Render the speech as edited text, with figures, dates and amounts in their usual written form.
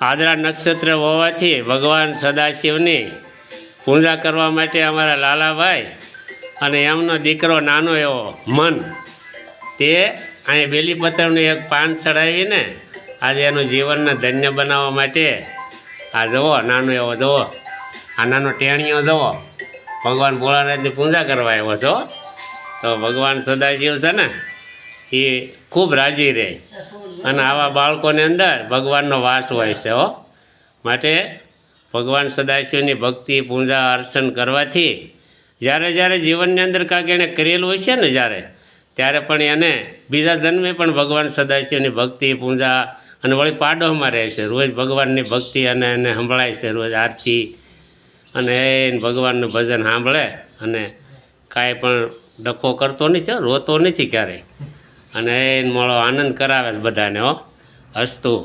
આદરા નક્ષત્ર હોવાથી ભગવાન સદાશિવની પૂજા કરવા માટે અમારા લાલાભાઈ અને એમનો દીકરો નાનો એવો મન તે અહીં બેલીપત્રનું એક પાન ચડાવીને આજે એનું જીવનને ધન્ય બનાવવા માટે આ જુઓ નાનો એવો જુઓ આ નાનો ટેણીઓ જુઓ ભગવાન ભોળાનાથની પૂજા કરવા આવ્યો છો તો ભગવાન સદાશિવ છે ને એ ખૂબ રાજી રહે અને આવા બાળકોની અંદર ભગવાનનો વાસ હોય છે માટે ભગવાન સદાશિવની ભક્તિ પૂજા અર્ચન કરવાથી જ્યારે જીવનની અંદર કાંઈક એણે કરેલું હોય છે ને ત્યારે પણ એને બીજા જન્મે પણ ભગવાન સદાશિવની ભક્તિ પૂજા અને વળી પાડોમાં રહે છે રોજ ભગવાનની ભક્તિ અને એને સંભળાય છે રોજ આરતી અને એને ભગવાનનું ભજન સાંભળે અને કાંઈ પણ ડખો કરતો નથી રોતો નથી ક્યારેય અને એને મળો આનંદ કરાવે છે બધાને હસતું